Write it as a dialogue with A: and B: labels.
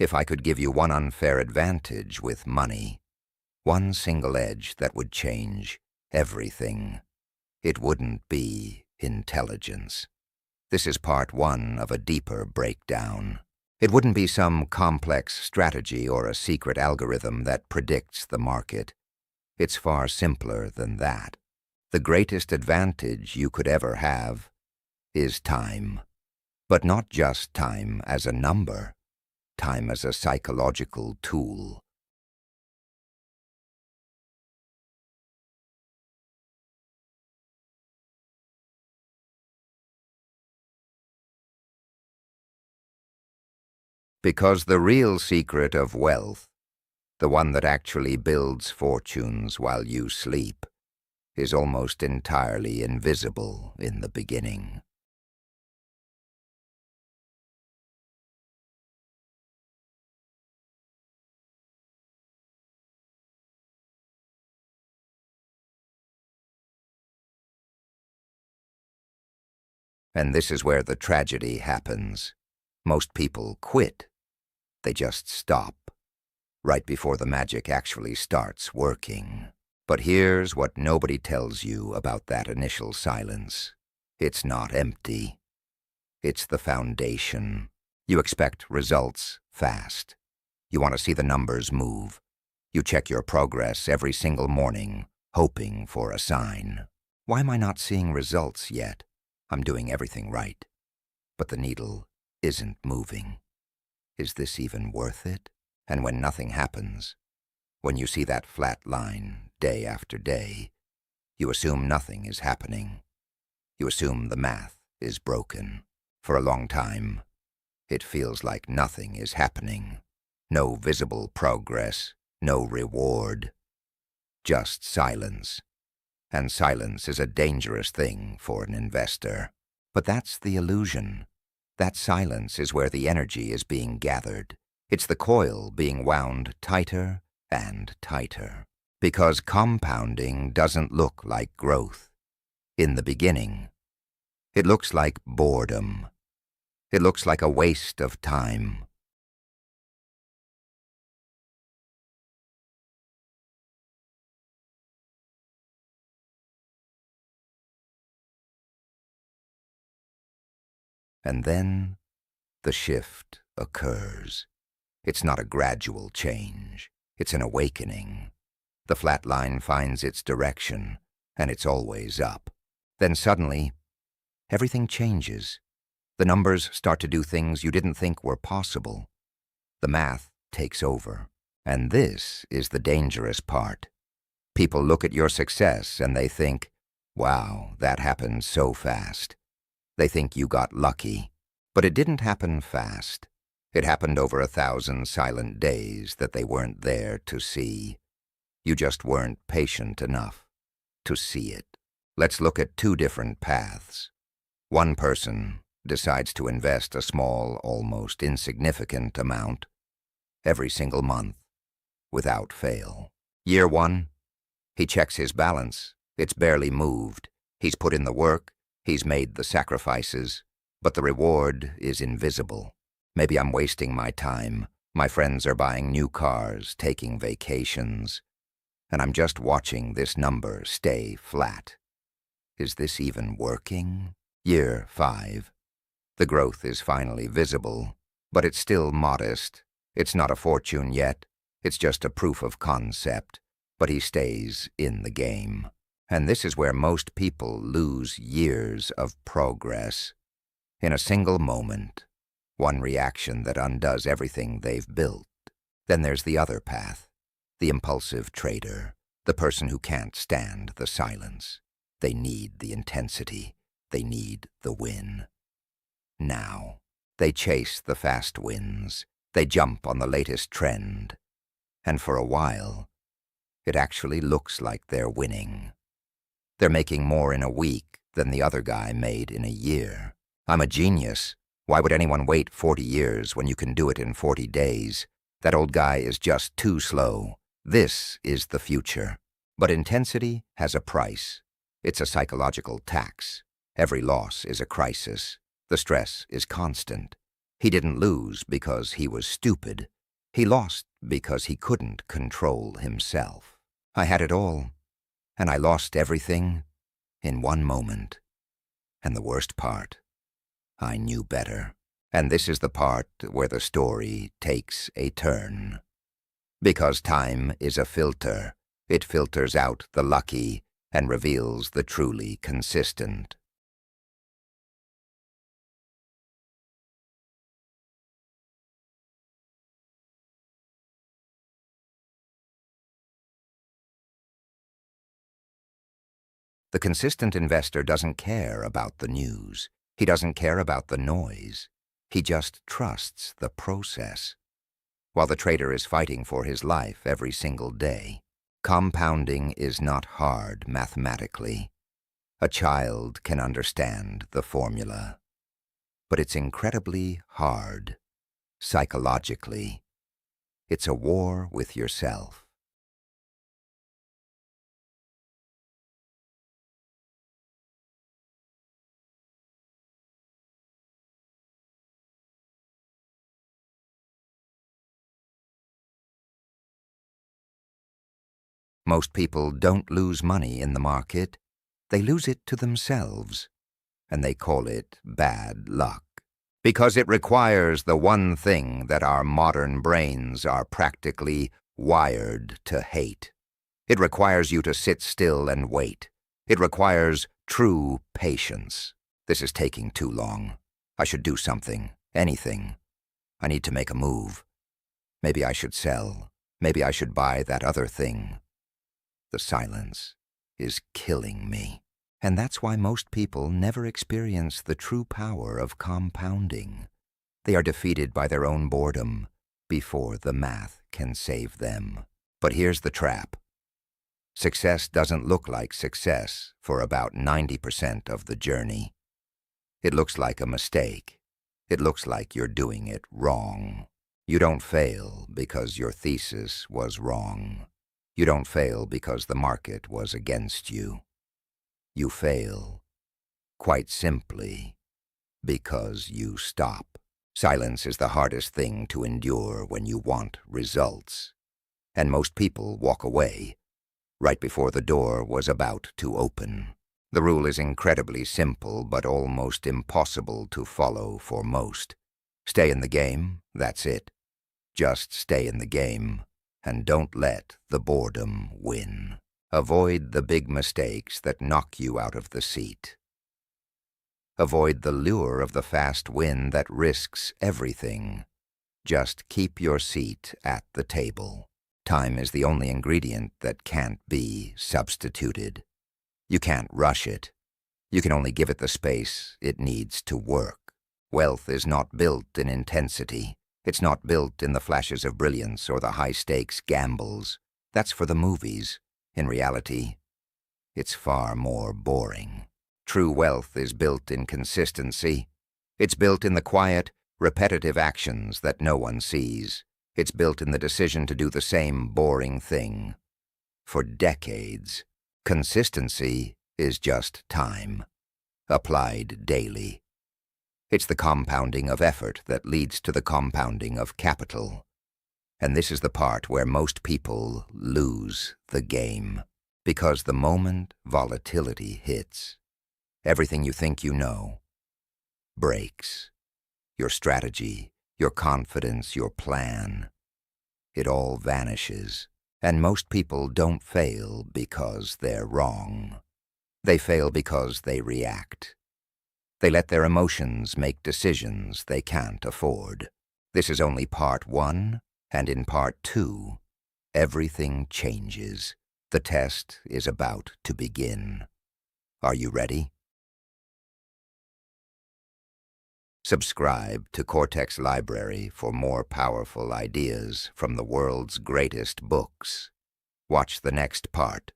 A: If I could give you one unfair advantage with money, one single edge that would change everything, it wouldn't be intelligence. This is part one of a deeper breakdown. It wouldn't be some complex strategy or a secret algorithm that predicts the market. It's far simpler than that. The greatest advantage you could ever have is time. But not just time as a number, time as a psychological tool. Because the real secret of wealth, the one that actually builds fortunes while you sleep, is almost entirely invisible in the beginning. And this is where the tragedy happens. Most people quit. They just stop, right before the magic actually starts working. But here's what nobody tells you about that initial silence. It's not empty. It's the foundation. You expect results fast. You want to see the numbers move. You check your progress every single morning, hoping for a sign. Why am I not seeing results yet? I'm doing everything right. But the needle isn't moving. Is this even worth it? And when nothing happens, when you see that flat line day after day, you assume nothing is happening. You assume the math is broken. For a long time, it feels like nothing is happening. No visible progress, no reward. Just silence. And silence is a dangerous thing for an investor. But that's the illusion. That silence is where the energy is being gathered. It's the coil being wound tighter and tighter. Because compounding doesn't look like growth. In the beginning, it looks like boredom. It looks like a waste of time. And then the shift occurs. It's not a gradual change. It's an awakening. The flat line finds its direction, and it's always up. Then suddenly, everything changes. The numbers start to do things you didn't think were possible. The math takes over. And this is the dangerous part. People look at your success and they think, wow, that happened so fast. They think you got lucky. But it didn't happen fast. It happened over 1,000 silent days that they weren't there to see. You just weren't patient enough to see it. Let's look at two different paths. One person decides to invest a small, almost insignificant amount every single month without fail. Year one, he checks his balance. It's barely moved. He's put in the work. He's made the sacrifices, but the reward is invisible. Maybe I'm wasting my time. My friends are buying new cars, taking vacations, and I'm just watching this number stay flat. Is this even working? Year 5. The growth is finally visible, but it's still modest. It's not a fortune yet. It's just a proof of concept, but he stays in the game. And this is where most people lose years of progress. In a single moment, one reaction that undoes everything they've built. Then there's the other path, the impulsive trader, the person who can't stand the silence. They need the intensity. They need the win. Now, they chase the fast wins. They jump on the latest trend. And for a while, it actually looks like they're winning. They're making more in a week than the other guy made in a year. I'm a genius. Why would anyone wait 40 years when you can do it in 40 days? That old guy is just too slow. This is the future. But intensity has a price. It's a psychological tax. Every loss is a crisis. The stress is constant. He didn't lose because he was stupid. He lost because he couldn't control himself. I had it all, and I lost everything in one moment. And the worst part, I knew better. And this is the part where the story takes a turn. Because time is a filter, it filters out the lucky and reveals the truly consistent. The consistent investor doesn't care about the news. He doesn't care about the noise. He just trusts the process. While the trader is fighting for his life every single day, compounding is not hard mathematically. A child can understand the formula. But it's incredibly hard psychologically. It's a war with yourself. Most people don't lose money in the market. They lose it to themselves, and they call it bad luck. Because it requires the one thing that our modern brains are practically wired to hate. It requires you to sit still and wait. It requires true patience. This is taking too long. I should do something, anything. I need to make a move. Maybe I should sell. Maybe I should buy that other thing. The silence is killing me. And that's why most people never experience the true power of compounding. They are defeated by their own boredom before the math can save them. But here's the trap. Success doesn't look like success for about 90% of the journey. It looks like a mistake. It looks like you're doing it wrong. You don't fail because your thesis was wrong. You don't fail because the market was against you. You fail, quite simply, because you stop. Silence is the hardest thing to endure when you want results. And most people walk away right before the door was about to open. The rule is incredibly simple, but almost impossible to follow for most. Stay in the game, that's it. Just stay in the game, and don't let the boredom win. Avoid the big mistakes that knock you out of the seat. Avoid the lure of the fast win that risks everything. Just keep your seat at the table. Time is the only ingredient that can't be substituted. You can't rush it. You can only give it the space it needs to work. Wealth is not built in intensity. It's not built in the flashes of brilliance or the high-stakes gambles. That's for the movies. In reality, it's far more boring. True wealth is built in consistency. It's built in the quiet, repetitive actions that no one sees. It's built in the decision to do the same boring thing for decades. Consistency is just time, applied daily. It's the compounding of effort that leads to the compounding of capital. And this is the part where most people lose the game. Because the moment volatility hits, everything you think you know breaks. Your strategy, your confidence, your plan, it all vanishes. And most people don't fail because they're wrong. They fail because they react. They let their emotions make decisions they can't afford. This is only part one. And in part two, everything changes. The test is about to begin. Are you ready? Subscribe to Cortex Library for more powerful ideas from the world's greatest books. Watch the next part.